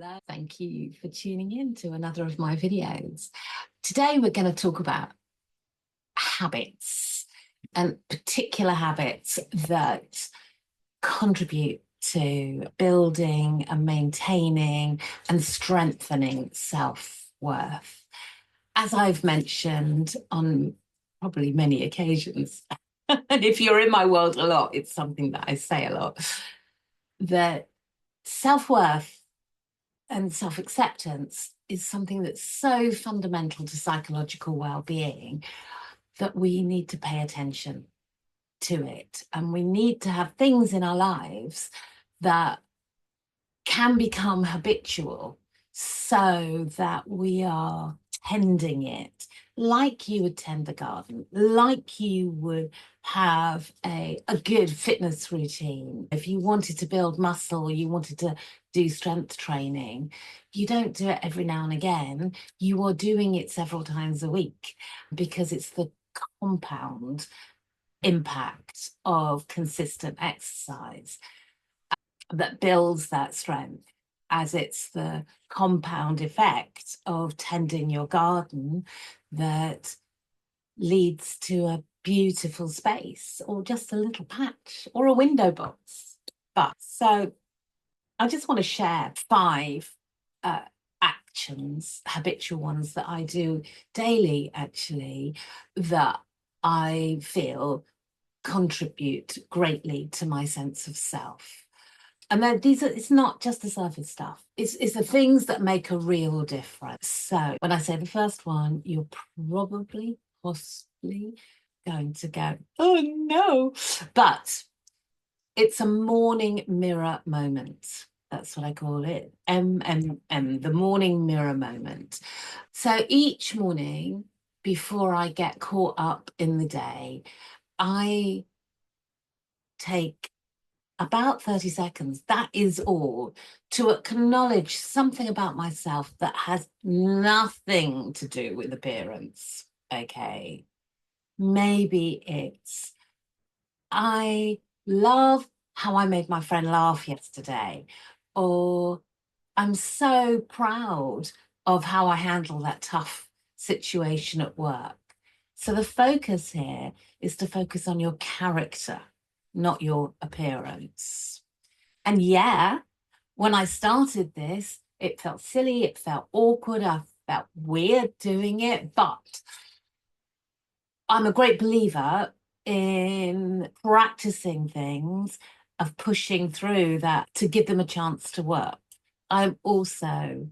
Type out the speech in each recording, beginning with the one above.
Hello, thank you for tuning in to another of my videos. Today we're going to talk about habits and particular habits that contribute to building and maintaining and strengthening self-worth. As I've mentioned on probably many occasions, and if you're in my world a lot, it's something that I say a lot, that self-worth and self-acceptance is something that's so fundamental to psychological well-being that we need to pay attention to it. And we need to have things in our lives that can become habitual so that we are tending it like you would tend the garden, like you would have a good fitness routine. If you wanted to build muscle, you wanted to do strength training, you don't do it every now and again. You are doing it several times a week because it's the compound impact of consistent exercise that builds that strength, as it's the compound effect of tending your garden that leads to a beautiful space or just a little patch or a window box. But so I just want to share 5 actions, habitual ones that I do daily, actually, that I feel contribute greatly to my sense of self. And then it's not just the surface stuff. It's the things that make a real difference. So when I say the first one, you're possibly going to go, oh no. But it's a morning mirror moment. That's what I call it. The morning mirror moment. So each morning before I get caught up in the day, I take about 30 seconds, that is all, to acknowledge something about myself that has nothing to do with appearance. Okay. Maybe it's, I love how I made my friend laugh yesterday, or I'm so proud of how I handle that tough situation at work. So the focus here is to focus on your character, not your appearance. And yeah, when I started this, it felt silly, it felt awkward, I felt weird doing it, but I'm a great believer in practicing things, of pushing through that to give them a chance to work. I'm also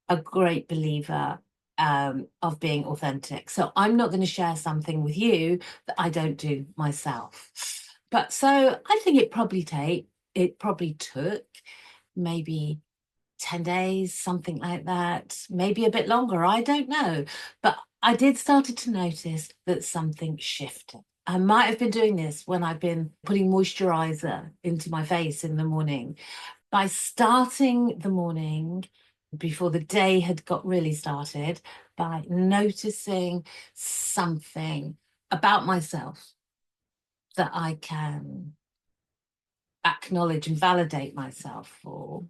a great believer of being authentic. So I'm not going to share something with you that I don't do myself. But so I think it probably took maybe 10 days, something like that, maybe a bit longer, I don't know. But I did started to notice that something shifted. I might have been doing this when I've been putting moisturizer into my face in the morning. By starting the morning before the day had got really started, by noticing something about myself that I can acknowledge and validate myself for,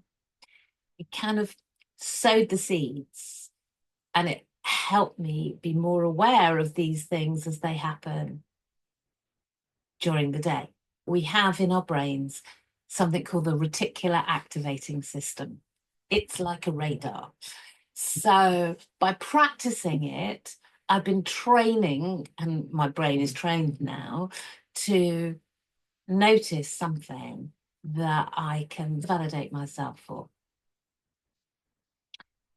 it kind of sowed the seeds, and it helped me be more aware of these things as they happen during the day. We have in our brains something called the reticular activating system. It's like a radar. So by practicing it, I've been training, and my brain is trained now, to notice something that I can validate myself for.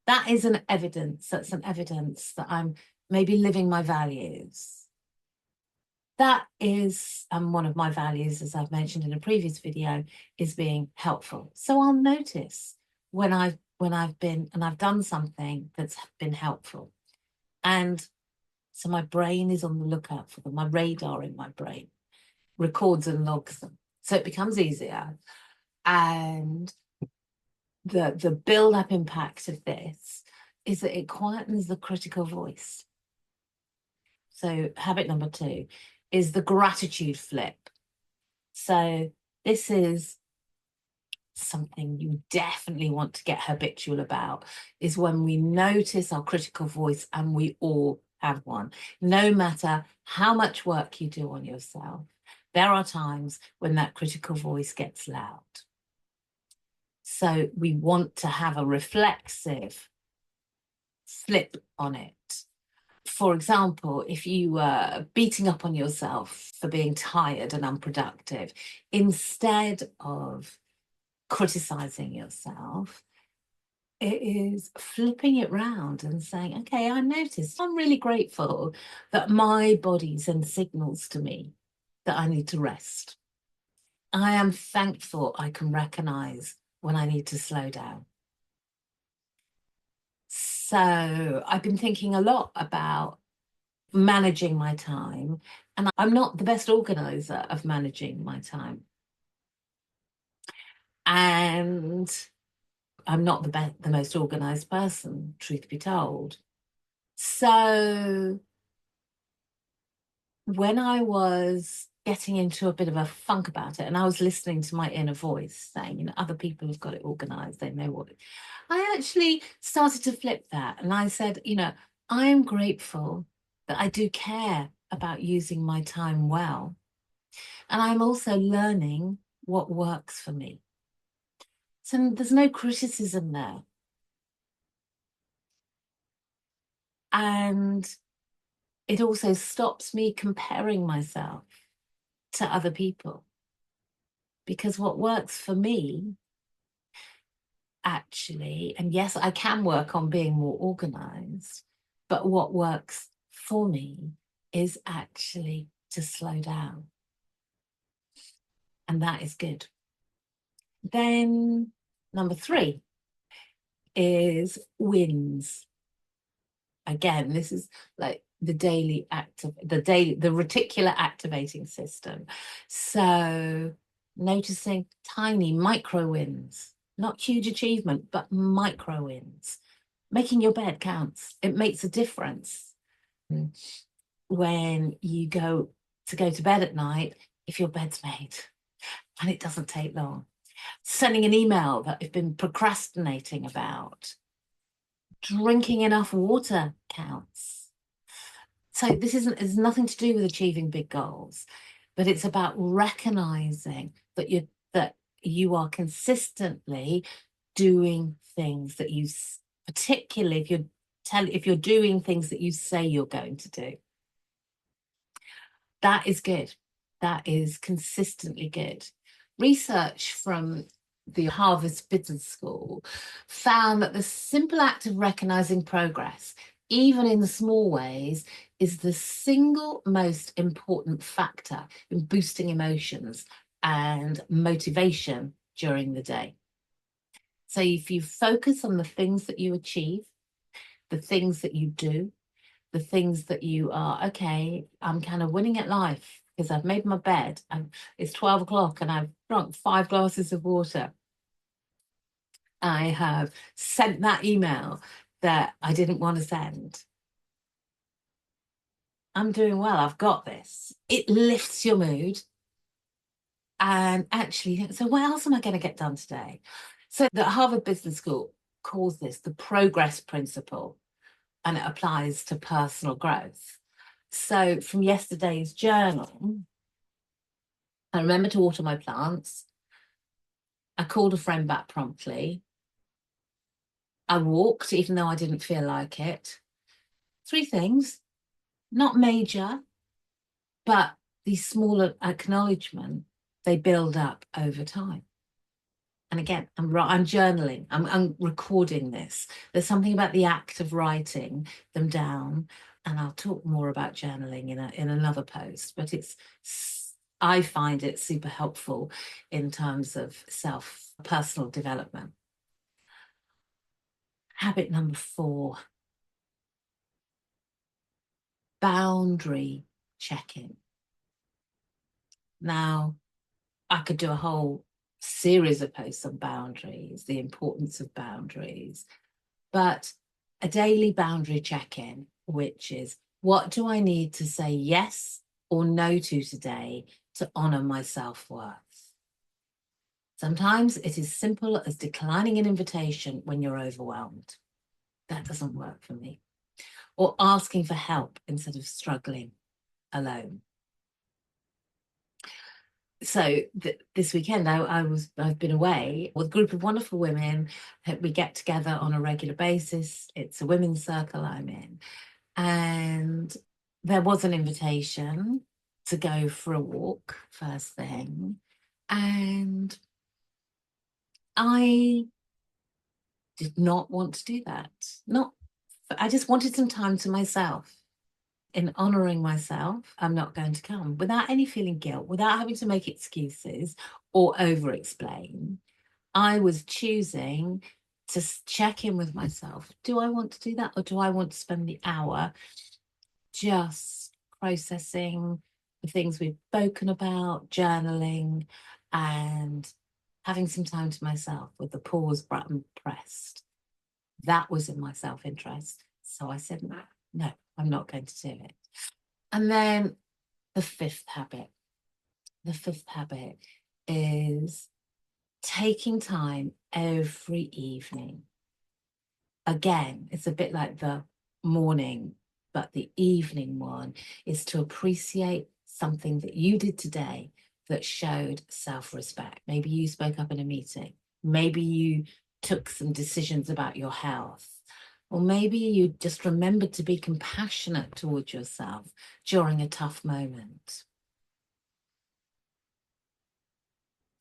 That's an evidence that I'm maybe living my values. That is one of my values, as I've mentioned in a previous video, is being helpful. So I'll notice when I've been and I've done something that's been helpful. And so my brain is on the lookout for them. My radar in my brain records and logs them. So it becomes easier. And the build-up impact of this is that it quietens the critical voice. So habit number 2 is the gratitude flip. So this is something you definitely want to get habitual about is when we notice our critical voice, and we all have one. No matter how much work you do on yourself, there are times when that critical voice gets loud. So we want to have a reflexive flip on it. For example, if you were beating up on yourself for being tired and unproductive, instead of criticizing yourself, it is flipping it round and saying, okay, I noticed, I'm really grateful that my body sends signals to me that I need to rest. I am thankful I can recognize when I need to slow down. So I've been thinking a lot about managing my time, and I'm not the best organizer of managing my time. And I'm not the most organized person, truth be told. So when I was getting into a bit of a funk about it, and I was listening to my inner voice saying, you know, other people have got it organized, they know what. I actually started to flip that, and I said, you know, I am grateful that I do care about using my time well. And I'm also learning what works for me. So there's no criticism there. And it also stops me comparing myself to other people. Because what works for me, actually, and yes, I can work on being more organized, but what works for me is actually to slow down. And that is good. Then number 3 is wins. Again, this is like the reticular activating system. So noticing tiny micro wins, not huge achievement, but micro wins. Making your bed counts. It makes a difference. When you go to bed at night, if your bed's made, and it doesn't take long. Sending an email that you've been procrastinating about. Drinking enough water counts. So this is nothing to do with achieving big goals, but it's about recognizing that you are consistently doing things that you, particularly if you're doing things that you say you're going to do. That is good. That is consistently good. Research from the Harvard Business School found that the simple act of recognizing progress, even in the small ways, is the single most important factor in boosting emotions and motivation during the day. So if you focus on the things that you achieve, the things that you do, the things that you are, okay, I'm kind of winning at life because I've made my bed and it's 12 o'clock and I've drunk 5 glasses of water. I have sent that email that I didn't want to send. I'm doing well. I've got this. It lifts your mood. And actually, so what else am I going to get done today? So the Harvard Business School calls this the progress principle, and it applies to personal growth. So from yesterday's journal, I remember to water my plants. I called a friend back promptly. I walked, even though I didn't feel like it. 3 things, not major, but these smaller acknowledgement, they build up over time. And again, I'm journaling, I'm recording this. There's something about the act of writing them down, and I'll talk more about journaling in another post, but I find it super helpful in terms of personal development. Habit number 4, boundary checking. Now, I could do a whole series of posts on boundaries, the importance of boundaries, but a daily boundary check-in, which is, what do I need to say yes or no to today to honor my self-worth? Sometimes it is simple as declining an invitation when you're overwhelmed. That doesn't work for me. Or asking for help instead of struggling alone. So this weekend I've been away with a group of wonderful women. We get together on a regular basis. It's a women's circle I'm in, and there was an invitation to go for a walk first thing, and I did not want to do that. Not, I just wanted some time to myself. In honoring myself, I'm not going to come without any feeling guilt, without having to make excuses or over explain. I was choosing to check in with myself. Do I want to do that, or do I want to spend the hour just processing the things we've spoken about, journaling, and having some time to myself with the pause button pressed? That was in my self-interest. So I said, no, I'm not going to do it. And then the fifth habit. The fifth habit is taking time every evening. Again, it's a bit like the morning, but the evening one is to appreciate something that you did today that showed self-respect. Maybe you spoke up in a meeting. Maybe you took some decisions about your health. Or maybe you just remembered to be compassionate towards yourself during a tough moment.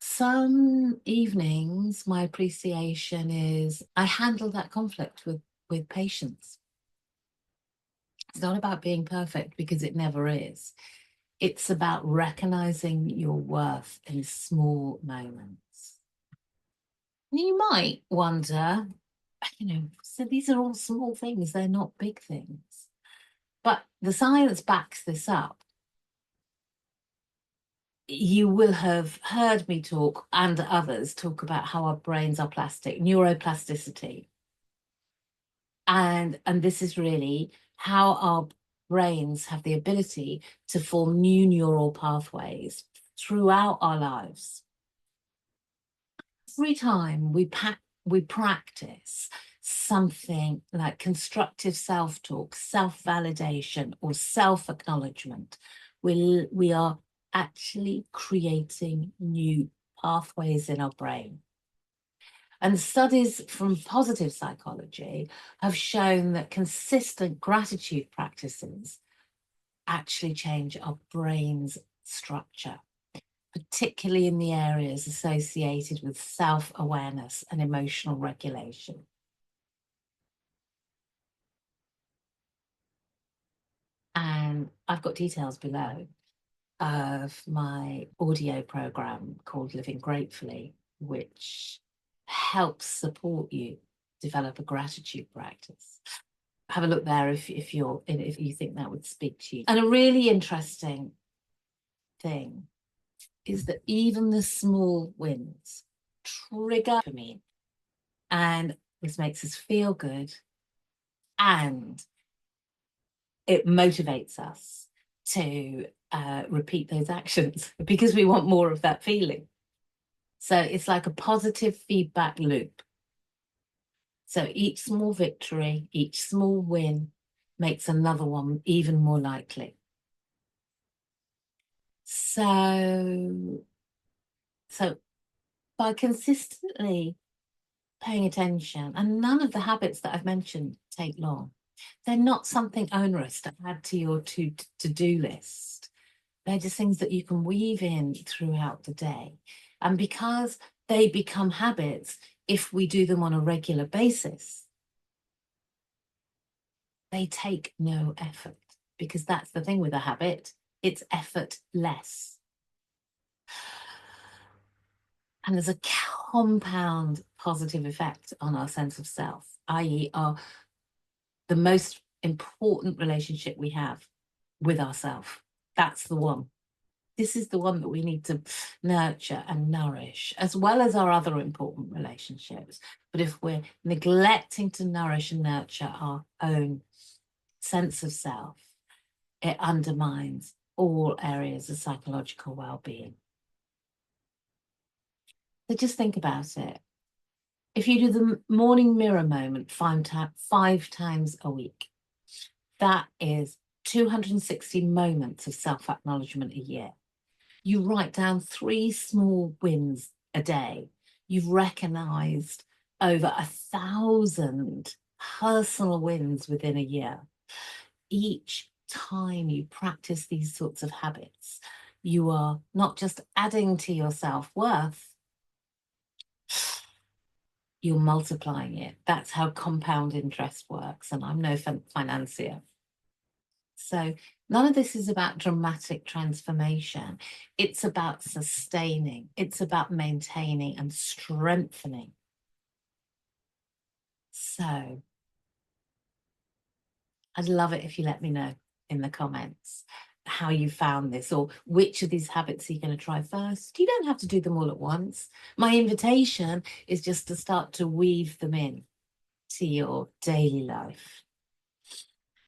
Some evenings, my appreciation is I handle that conflict with patience. It's not about being perfect, because it never is. It's about recognizing your worth in small moments. You might wonder, so these are all small things, they're not big things. But the science backs this up. You will have heard me talk, and others talk, about how our brains are plastic, neuroplasticity. And this is really how our brains have the ability to form new neural pathways throughout our lives. Every time we practice something like constructive self-talk, self-validation, or self-acknowledgement, we are actually creating new pathways in our brain. And studies from positive psychology have shown that consistent gratitude practices actually change our brain's structure, particularly in the areas associated with self-awareness and emotional regulation. And I've got details below of my audio program called Living Gratefully, which helps support you develop a gratitude practice. Have a look there if you think that would speak to you. And a really interesting thing is that even the small wins trigger dopamine, and this makes us feel good, and it motivates us to repeat those actions because we want more of that feeling. So it's like a positive feedback loop. So each small victory, each small win makes another one even more likely. So by consistently paying attention, and none of the habits that I've mentioned take long. They're not something onerous to add to your to-do list. They're just things that you can weave in throughout the day. And because they become habits, if we do them on a regular basis, they take no effort, because that's the thing with a habit, it's effortless. And there's a compound positive effect on our sense of self, i.e. the most important relationship we have with ourselves. That's the one. This is the one that we need to nurture and nourish, as well as our other important relationships. But if we're neglecting to nourish and nurture our own sense of self, it undermines all areas of psychological well-being. So just think about it. If you do the morning mirror moment 5 times a week, that is 260 moments of self-acknowledgement a year. You write down 3 small wins a day. You've recognized over 1,000 personal wins within a year. Each time you practice these sorts of habits, you are not just adding to your self-worth, you're multiplying it. That's how compound interest works. And I'm no financier. So none of this is about dramatic transformation. It's about sustaining. It's about maintaining and strengthening. So I'd love it if you let me know in the comments how you found this, or which of these habits are you going to try first. You don't have to do them all at once. My invitation is just to start to weave them in to your daily life.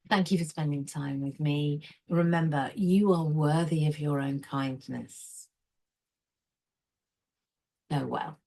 Thank you for spending time with me. Remember, you are worthy of your own kindness. Oh, well.